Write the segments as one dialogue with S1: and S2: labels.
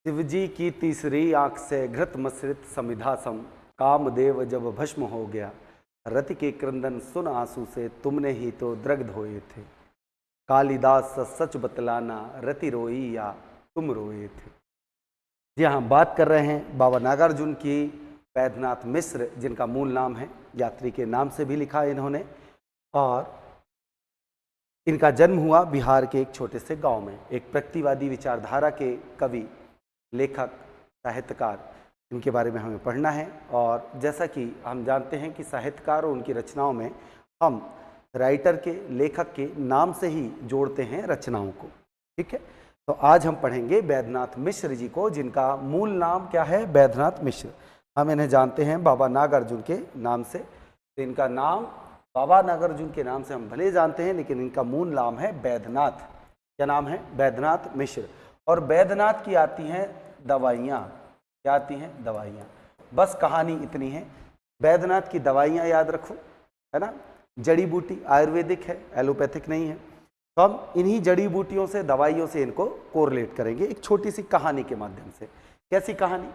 S1: शिवजी की तीसरी आंख से घृत मसृत समिधासम, कामदेव जब भस्म हो गया, रति के क्रंदन सुन आंसू से तुमने ही तो द्रग धोए थे। कालिदास सच बतलाना, रति रोई या तुम रोए थे। जी हाँ, बात कर रहे हैं बाबा नागार्जुन की। वैद्यनाथ मिश्र जिनका मूल नाम है, यात्री के नाम से भी लिखा है इन्होंने, और इनका जन्म हुआ बिहार के एक छोटे से गांव में। एक प्रगतिवादी विचारधारा के कवि, लेखक, साहित्यकार, इनके बारे में हमें पढ़ना है। और जैसा कि हम जानते हैं कि साहित्यकार और उनकी रचनाओं में हम राइटर के, लेखक के नाम से ही जोड़ते हैं रचनाओं को। ठीक है, तो आज हम पढ़ेंगे वैद्यनाथ मिश्र जी को, जिनका मूल नाम क्या है? वैद्यनाथ मिश्र। हम इन्हें जानते हैं बाबा नागार्जुन के नाम से। तो इनका नाम बाबा नागार्जुन के नाम से हम भले जानते हैं, लेकिन इनका मूल नाम है वैद्यनाथ। क्या नाम है? वैद्यनाथ मिश्र। और वैद्यनाथ की आती हैं दवाइयाँ। क्या आती हैं? दवाइयाँ। बस कहानी इतनी है, वैद्यनाथ की दवाइयाँ याद रखो, है ना। जड़ी बूटी आयुर्वेदिक है, एलोपैथिक नहीं है। तो हम इन्हीं जड़ी बूटियों से, दवाइयों से इनको कोरिलेट करेंगे एक छोटी सी कहानी के माध्यम से। कैसी कहानी?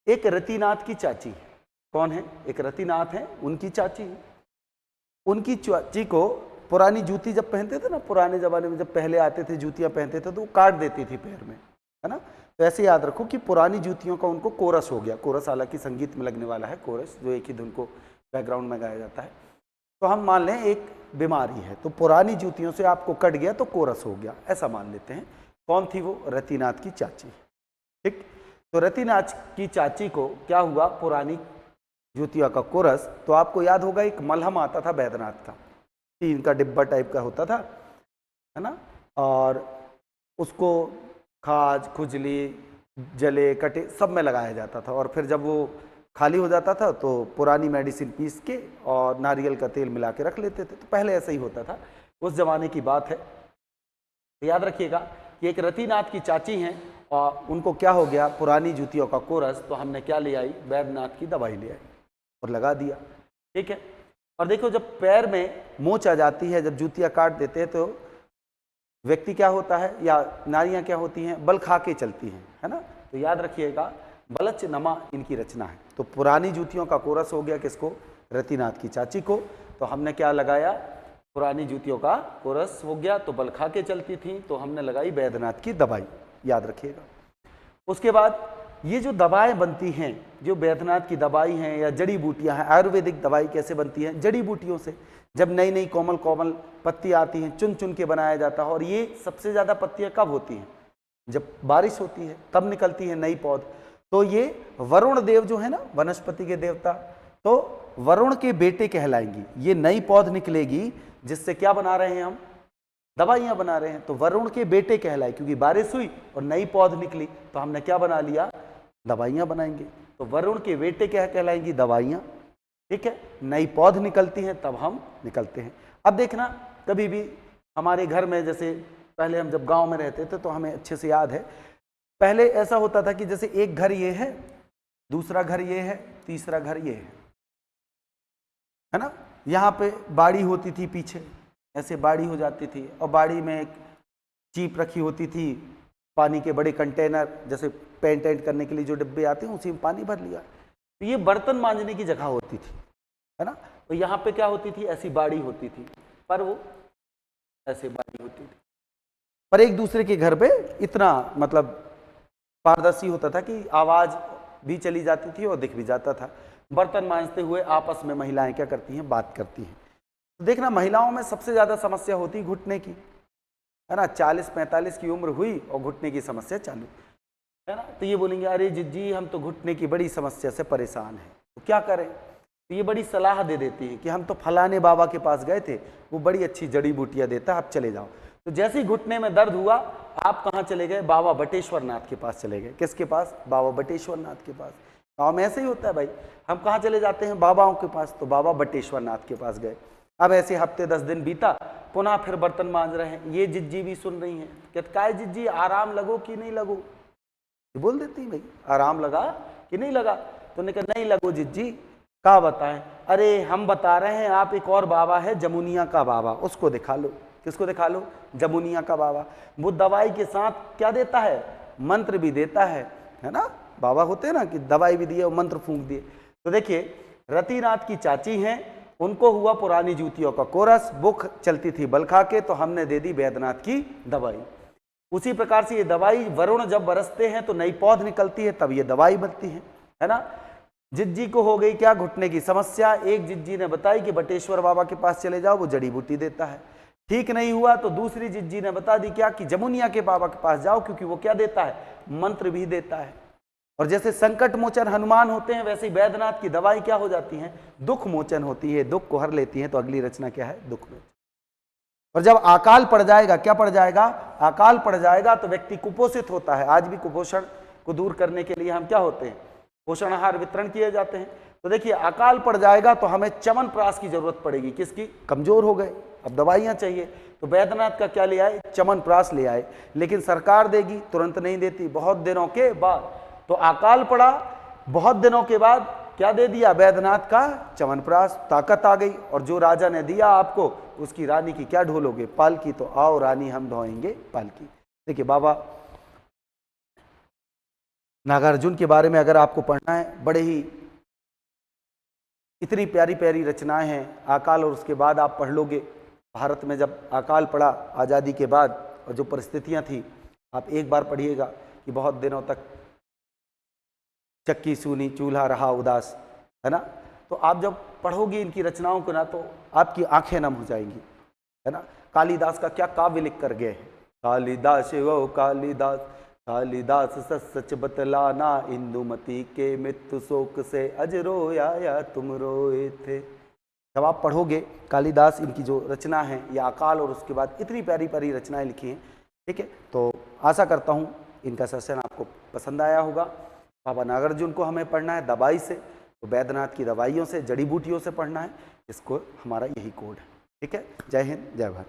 S1: एक रतिनाथ की चाची है। कौन है? एक रतिनाथ है, उनकी चाची है। उनकी चाची को पुरानी जूती जब पहनते थे ना, पुराने जमाने में जब पहले आते थे जूतियां पहनते थे, तो वो काट देती थी पैर में, है ना। तो ऐसे याद रखो कि पुरानी जूतियों का उनको कोरस हो गया। कोरस हालांकि संगीत में लगने वाला है, कोरस जो एक ही धुन को बैकग्राउंड में गाया जाता है। तो हम मान लें एक बीमारी है, तो पुरानी जूतियों से आपको कट गया तो कोरस हो गया, ऐसा मान लेते हैं। कौन थी वो? रतिनाथ की चाची। ठीक, तो रतिनाथ की चाची को क्या हुआ? पुरानी जूतियों का कोरस। तो आपको याद होगा एक मलहम आता था वैद्यनाथ का, टीन का डिब्बा टाइप का होता था, है ना। और उसको खाज, खुजली, जले, कटे सब में लगाया जाता था। और फिर जब वो खाली हो जाता था तो पुरानी मेडिसिन पीस के और नारियल का तेल मिला के रख लेते थे। तो पहले ऐसा ही होता था, उस जमाने की बात है। तो याद रखिएगा कि एक रतिनाथ की चाची हैं और उनको क्या हो गया? पुरानी जूतियों का कोरस। तो हमने क्या ले आई? वैद्यनाथ की दवाई ले आई और लगा दिया। ठीक है, और देखो जब पैर में मोच आ जाती है, जब जूतियां काट देते हैं, तो व्यक्ति क्या होता है, या नारियां क्या होती हैं? बल खा के चलती हैं, है ना। तो याद रखिएगा बलच नमा इनकी रचना है। तो पुरानी जूतियों का कोरस हो गया किसको? रतिनाथ की चाची को। तो हमने क्या लगाया? पुरानी जूतियों का कोरस हो गया, तो बल खा के चलती थी, तो हमने लगाई वैद्यनाथ की दवाई। याद रखिएगा। उसके बाद ये जो दवाएं बनती हैं, जो वैद्यनाथ की दवाई हैं या जड़ी बूटियां हैं, आयुर्वेदिक दवाई कैसे बनती है? जड़ी बूटियों से। जब नई नई कोमल कोमल पत्ती आती हैं, चुन चुन के बनाया जाता है। और ये सबसे ज्यादा पत्तियां कब होती हैं? जब बारिश होती है, तब निकलती है नई पौध। तो ये वरुण देव जो है ना, वनस्पति के देवता, तो वरुण के बेटे कहलाएंगी। ये नई पौध निकलेगी, जिससे क्या बना रहे हैं हम? दवाइयां बना रहे हैं। तो वरुण के बेटे कहलाए, क्योंकि बारिश हुई और नई पौध निकली, तो हमने क्या बना लिया? दवाइयां बनाएंगे। तो वरुण के बेटे क्या कहलाएंगी? दवाइयां। ठीक है, नई पौध निकलती हैं तब हम निकलते हैं। अब देखना, कभी भी हमारे घर में, जैसे पहले हम जब गांव में रहते थे तो हमें अच्छे से याद है, पहले ऐसा होता था कि जैसे एक घर ये है, दूसरा घर ये है, तीसरा घर ये है ना। यहाँ पे बाड़ी होती थी, पीछे ऐसे बाड़ी हो जाती थी, और बाड़ी में एक चीप रखी होती थी, पानी के बड़े कंटेनर, जैसे पेंट एंट करने के लिए जो डिब्बे आते हैं, उसी में पानी भर लिया। तो ये बर्तन मांजने की जगह होती थी, है ना। तो यहाँ पे क्या होती थी? ऐसी बाड़ी होती थी, पर वो ऐसे बाड़ी होती थी, पर एक दूसरे के घर पे इतना मतलब पारदर्शी होता था कि आवाज भी चली जाती थी और दिख भी जाता था। बर्तन मांजते हुए आपस में महिलाएं क्या करती हैं? बात करती हैं। तो देखना, महिलाओं में सबसे ज्यादा समस्या होती घुटने की, है ना। 40-45 की उम्र हुई और घुटने की समस्या चालू, है ना। तो ये बोलेंगे, अरे जिज्जी हम तो घुटने की बड़ी समस्या से परेशान हैं, तो क्या करें? तो ये बड़ी सलाह दे देती है कि हम तो फलाने बाबा के पास गए थे, वो बड़ी अच्छी जड़ी बूटियां देता है, आप चले जाओ। तो जैसे ही घुटने में दर्द हुआ, आप कहाँ चले गए? बाबा बटेश्वर नाथ के पास चले गए। किसके पास? बाबा बटेश्वर नाथ के पास। गाँव में ऐसे ही होता है भाई, हम कहाँ चले जाते हैं? बाबाओं के पास। तो बाबा बटेश्वर नाथ के पास गए। अब ऐसे हफ्ते 10 दिन बीता, पुनः फिर बर्तन मांज रहे हैं। ये जिज्जी भी सुन रही हैं, कहते काय जिज्जी आराम लगो कि नहीं लगो? ये बोल देती भाई, आराम लगा कि नहीं लगा? तो उन्होंने कहा नहीं लगो जिज्जी, क्या बताएं? अरे हम बता रहे हैं, आप एक और बाबा है जमुनिया का बाबा, उसको दिखा लो। किसको दिखा लो? जमुनिया का बाबा। वो दवाई के साथ क्या देता है? मंत्र भी देता है है ना, बाबा होते हैं ना कि दवाई भी दिए और मंत्र फूंक दिए। तो देखिए रतिनाथ की चाची हैं, उनको हुआ पुरानी जूतियों का कोरस, बुख चलती थी बल खा के, तो हमने दे दी वैद्यनाथ की दवाई। उसी प्रकार से ये दवाई, वरुण जब बरसते हैं तो नई पौध निकलती है, तब ये दवाई बनती है ना। जिज्जी को हो गई क्या, घुटने की समस्या, एक जिज्जी ने बताई कि बटेश्वर बाबा के पास चले जाओ, वो जड़ी बूटी देता है। ठीक नहीं हुआ तो दूसरी जिज्जी ने बता दी क्या कि जमुनिया के बाबा के पास जाओ, क्योंकि वो क्या देता है, मंत्र भी देता है। और जैसे संकट मोचन हनुमान होते हैं, वैसे ही वैद्यनाथ की दवाई क्या हो जाती है, दुख मोचन होती है, दुख को हर लेती है। तो अगली रचना क्या है, दुख मोचन। और जब अकाल पड़ जाएगा, क्या पड़ जाएगा, अकाल पड़ जाएगा, तो व्यक्ति कुपोषित होता है। आज भी कुपोषण को दूर करने के लिए हम क्या होते हैं, पोषण आहार वितरण किए जाते हैं। तो देखिए अकाल पड़ जाएगा तो हमें च्यवनप्राश की जरूरत पड़ेगी, किसकी, कमजोर हो गए, अब दवाइयां चाहिए। तो वैद्यनाथ का क्या ले आए, च्यवनप्राश ले आए। लेकिन सरकार देगी, तुरंत नहीं देती, बहुत दिनों के बाद। तो अकाल पड़ा, बहुत दिनों के बाद क्या दे दिया, वैद्यनाथ का च्यवनप्राश, ताकत आ गई। और जो राजा ने दिया आपको, उसकी रानी की क्या ढोलोगे, पालकी। तो आओ रानी हम ढोएंगे पालकी। देखिए बाबा नागार्जुन के बारे में अगर आपको पढ़ना है, बड़े ही इतनी प्यारी प्यारी रचनाएं हैं। अकाल और उसके बाद आप पढ़ लोगे, भारत में जब अकाल पड़ा आज़ादी के बाद, और जो परिस्थितियां थी, आप एक बार पढ़िएगा कि बहुत दिनों तक चक्की सूनी चूल्हा रहा उदास, है ना। तो आप जब पढ़ोगे इनकी रचनाओं को ना, तो आपकी आंखें नम हो जाएंगी, है ना। कालिदास का क्या काव्य लिख कर गए हैं, कालिदास वो कालिदास, कालिदास सच सच बतलाना, इंदुमती के मृत्यु शोक से अजरोया या तुम रोए थे। जब आप पढ़ोगे कालिदास, इनकी जो रचना है, या अकाल और उसके बाद इतनी प्यारी प्यारी रचनाएं लिखी हैं, ठीक है। तो आशा करता हूँ इनका सेशन आपको पसंद आया होगा। बाबा नागार्जुन को हमें पढ़ना है दवाई से, तो वैद्यनाथ की दवाइयों से, जड़ी बूटियों से पढ़ना है। इसको हमारा यही कोड है, ठीक है। जय हिंद, जय भारत।